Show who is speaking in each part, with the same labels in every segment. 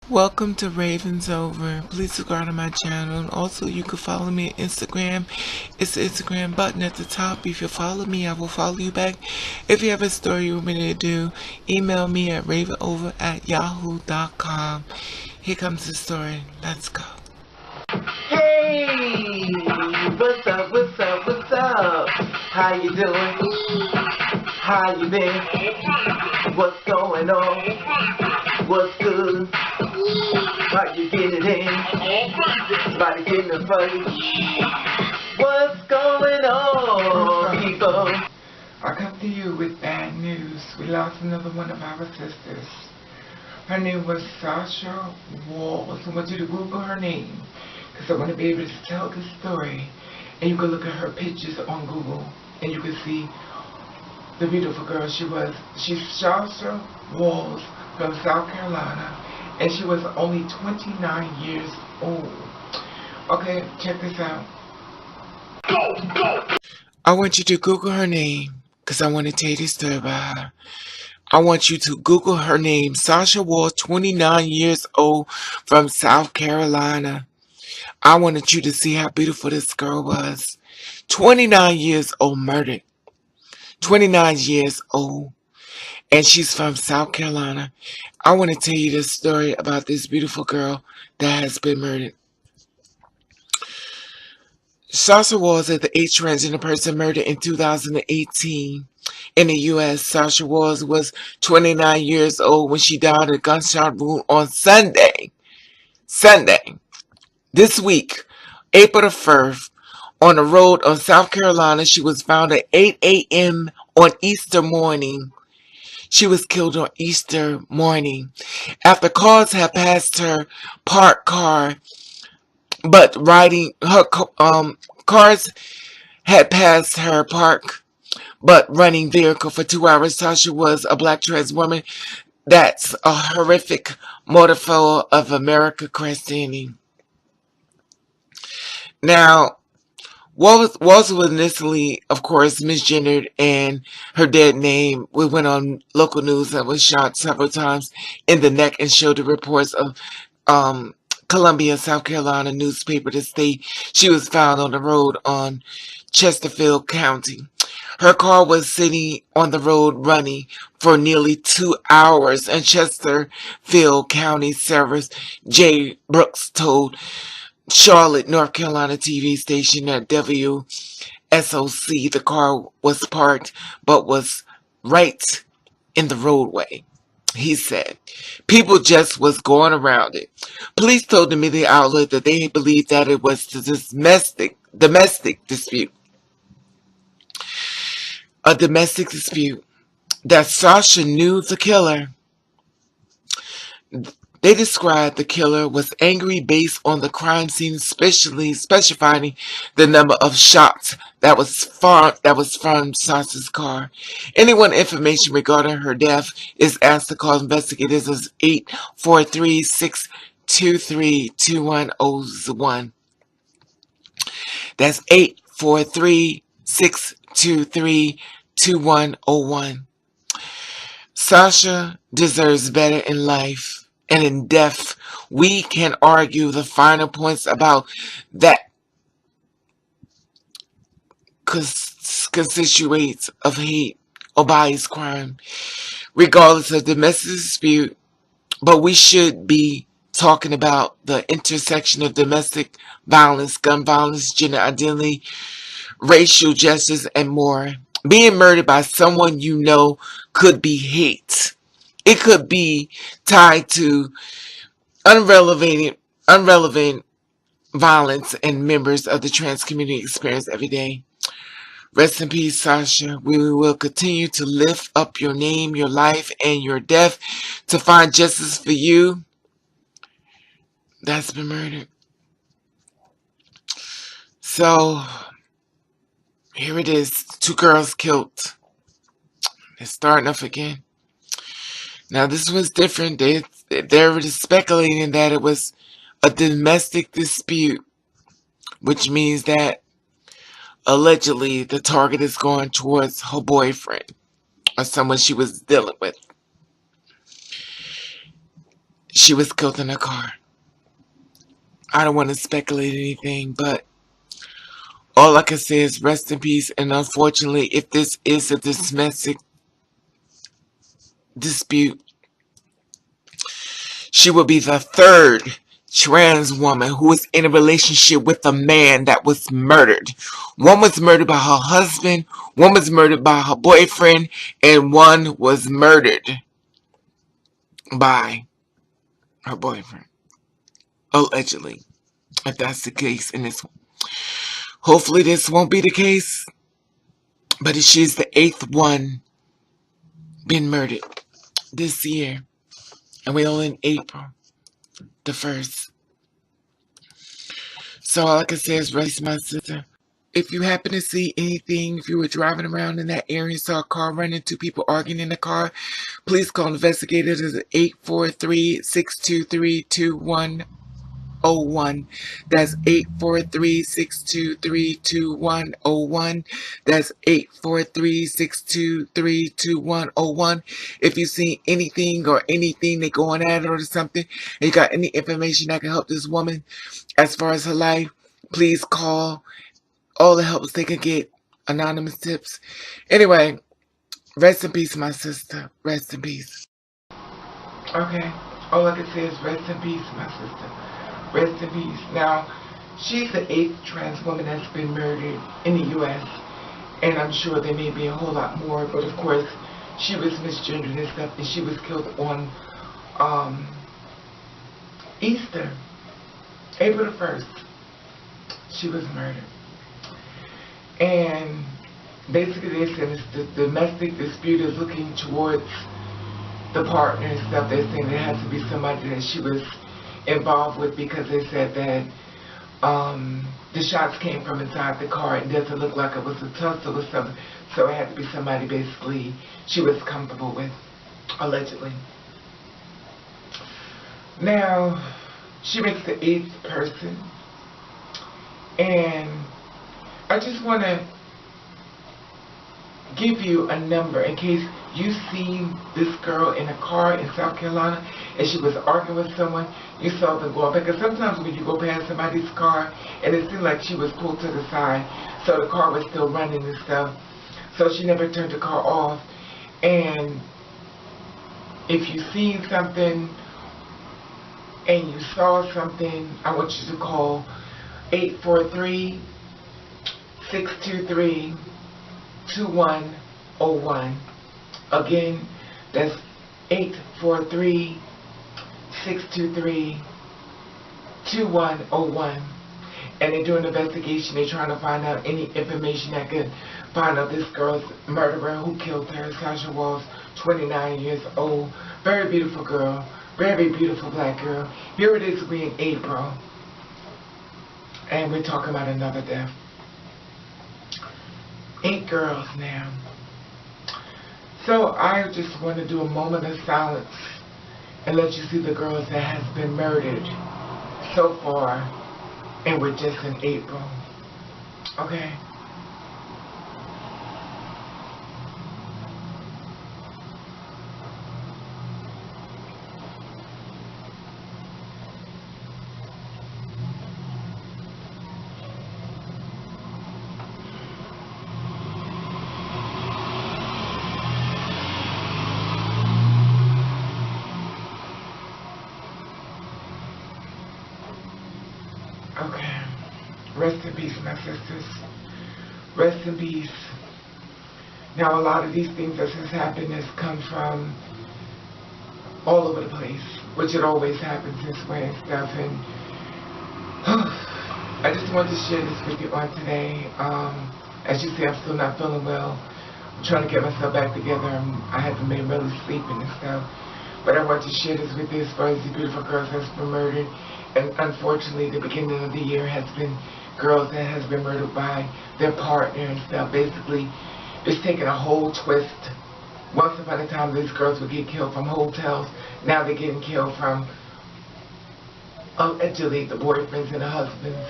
Speaker 1: Welcome to Ravens Over. Please subscribe to my channel. And also, you can follow me on Instagram. It's the Instagram button at the top. If you follow me, I will follow you back. If you have a story you want me to do, email me at ravenover@yahoo.com. Here comes the story. Let's go.
Speaker 2: Hey, what's up, what's up, what's up? How you doing? How you been? What's going on? What's good? How you getting in? Body getting a fight? What's going on, people?
Speaker 1: I come to you with bad news. We lost another one of our sisters. Her name was Sasha Wall. So I want you to Google her name, because I want to be able to tell the story. And you can look at her pictures on Google, and you can see the beautiful girl she was. She's Sasha Wall from South Carolina, and she was only 29 years old. Okay, check this out. I want you to Google her name, because I want to tell you the story about her. I want you to Google her name, Sasha Wall, 29 years old from South Carolina. I wanted you to see how beautiful this girl was. 29 years old, murdered. 29 years old. And she's from South Carolina. I want to tell you the story about this beautiful girl that has been murdered. Sasha Wall is the 8th transgender person murdered in 2018 in the U.S. Sasha Wall was 29 years old when she died of a gunshot wound on Sunday. This week, April the 1st, on the road of South Carolina. She was found at 8 a.m. on Easter morning. She was killed on Easter morning after cars had passed her parked car, but cars had passed her park but running vehicle for 2 hours. Sasha was a black trans woman. That's a horrific motto of America Christianity. Now, Walls was initially, of course, misgendered, and her dead name went on local news and was shot several times in the neck and showed the reports of Columbia, South Carolina newspaper to state she was found on the road on Chesterfield County. Her car was sitting on the road running for nearly 2 hours, and Chesterfield County Sheriff Jay Brooks told Charlotte, North Carolina TV station at WSOC the car was parked but was right in the roadway. He said, people just was going around it. Police told the media outlet that they believed that it was a domestic dispute. A domestic dispute. That Sasha knew the killer. They described the killer was angry based on the crime scene, especially specifying the number of shots that was from Sasha's car. Anyone information regarding her death is asked to call investigators as 843-623-2101. That's 843-623-2101. Sasha deserves better in life. And in death, we can argue the finer points about that constitutes of hate or bias crime, regardless of domestic dispute. But we should be talking about the intersection of domestic violence, gun violence, gender identity, racial justice, and more. Being murdered by someone you know could be hate. It could be tied to unrelevant violence and members of the trans community experience every day. Rest in peace, Sasha. We will continue to lift up your name, your life, and your death to find justice for you that's been murdered. So, here it is. 2 girls killed. They're starting up again. Now, this was different. They're speculating that it was a domestic dispute, which means that allegedly the target is going towards her boyfriend or someone she was dealing with. She was killed in a car. I don't want to speculate anything, but all I can say is rest in peace. And unfortunately, if this is a domestic dispute, she will be the third trans woman who was in a relationship with a man that was murdered. One was murdered by her husband, one was murdered by her boyfriend, and one was murdered by her boyfriend. Allegedly. If that's the case in this one. Hopefully this won't be the case. But she's the 8th one been murdered this year. And we're only in April the 1st. So all I can say is rest my sister. If you happen to see anything, if you were driving around in that area and saw a car running, two people arguing in the car, please call investigators at 843-623-2101. That's 843-623-2101. That's 843-623-2101. If you see anything or anything they going at or something, and you got any information that can help this woman as far as her life, please call. All the help they could get. Anonymous tips. Anyway, rest in peace, my sister. Rest in peace. Okay. All I can say is rest in peace, my sister. Rest in peace. Now, she's the 8th trans woman that's been murdered in the U.S. And I'm sure there may be a whole lot more. But of course, she was misgendered and stuff. And she was killed on Easter. April the 1st. She was murdered. And basically they said the domestic dispute is looking towards the partner and stuff. They're saying there has to be somebody that she was involved with, because they said that the shots came from inside the car. It doesn't look like it was a tussle or something. So it had to be somebody basically she was comfortable with, allegedly. Now, she makes the 8th person. And I just want to give you a number in case you seen this girl in a car in South Carolina and she was arguing with someone. You saw them go up, because sometimes when you go past somebody's car and it seemed like she was pulled to the side, so the car was still running and stuff, so she never turned the car off. And if you seen something and you saw something, I want you to call 843-623-2101. Again, that's 843-623-2101. And they're doing an investigation. They're trying to find out any information that could find out this girl's murderer who killed her. Sasha Wall, 29 years old. Very beautiful girl. Very beautiful black girl. Here it is, we in April. And we're talking about another death. 8 girls now. So I just want to do a moment of silence and let you see the girls that has been murdered so far. And we're just in April. Okay? Okay. Rest in peace, my sisters. Rest in peace. Now, a lot of these things that has happened has come from all over the place, which it always happens this way and stuff. And I just wanted to share this with you on today. As you see, I'm still not feeling well. I'm trying to get myself back together. I haven't been really sleeping and stuff. But I want to share this with you as far as the beautiful girls that's been murdered. And unfortunately, the beginning of the year has been girls that has been murdered by their partner and stuff. Basically, it's taken a whole twist. Once upon a time, these girls would get killed from hotels. Now they're getting killed from, allegedly, the boyfriends and the husbands.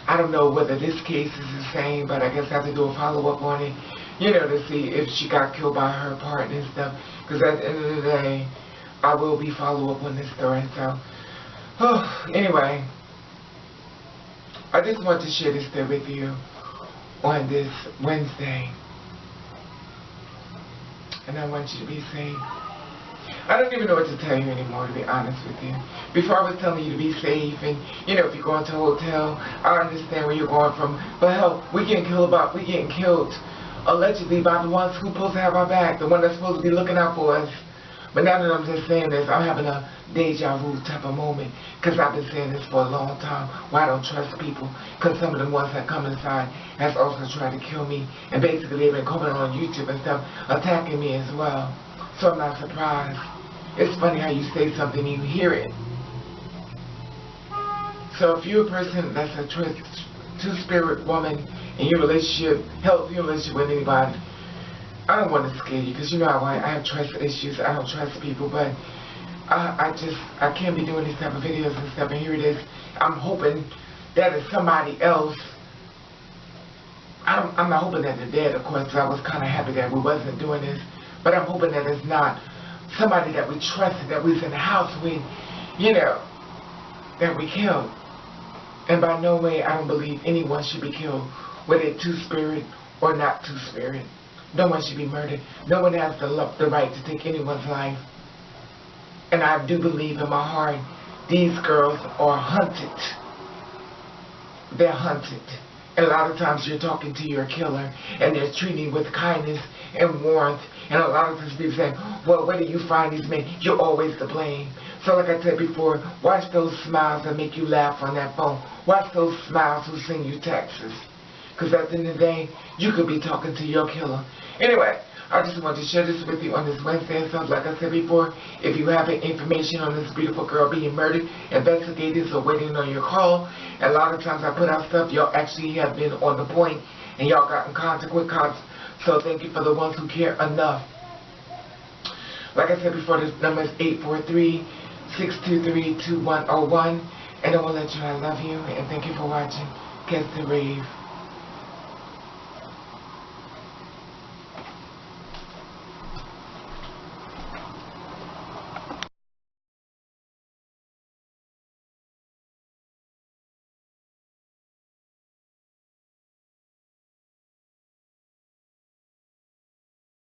Speaker 1: I don't know whether this case is the same, but I guess I have to do a follow-up on it, you know, to see if she got killed by her partner and stuff. Because at the end of the day, I will be follow up on this story. So, anyway, I just want to share this story with you on this Wednesday. And I want you to be safe. I don't even know what to tell you anymore, to be honest with you. Before I was telling you to be safe, and if you're going to a hotel, I understand where you're going from. But hell, we getting killed allegedly by the ones who supposed to have our back, the one that's supposed to be looking out for us. But now that I'm just saying this, I'm having a deja vu type of moment, because I've been saying this for a long time. Why I don't trust people? Because some of the ones that come inside has also tried to kill me, and basically they've been coming on YouTube and stuff, attacking me as well. So I'm not surprised. It's funny how you say something and you hear it. So if you're a person that's a two-spirit woman in your relationship, healthy relationship with anybody, I don't want to scare you, because I have trust issues. I don't trust people, but I can't be doing these type of videos and stuff, and here it is. I'm hoping that it's somebody else. I'm not hoping that they're dead, of course, because I was kind of happy that we wasn't doing this, but I'm hoping that it's not somebody that we trusted, that we was in the house with, that we killed. And by no way I don't believe anyone should be killed, whether they're two-spirit or not two-spirit. No one should be murdered. No one has the right to take anyone's life. And I do believe in my heart, these girls are hunted. They're hunted. And a lot of times you're talking to your killer, and they're treating you with kindness and warmth. And a lot of times people say, well, where do you find these men? You're always to blame. So like I said before, watch those smiles that make you laugh on that phone. Watch those smiles who send you texts. Because at the end of the day, you could be talking to your killer. Anyway, I just want to share this with you on this Wednesday. So like I said before, if you have information on this beautiful girl being murdered, investigators are waiting on your call. And a lot of times I put out stuff, y'all actually have been on the point, and y'all got in contact with cops. So thank you for the ones who care enough. Like I said before, this number is 843-623-2101. And I want to let you know I love you, and thank you for watching Catch the Rave.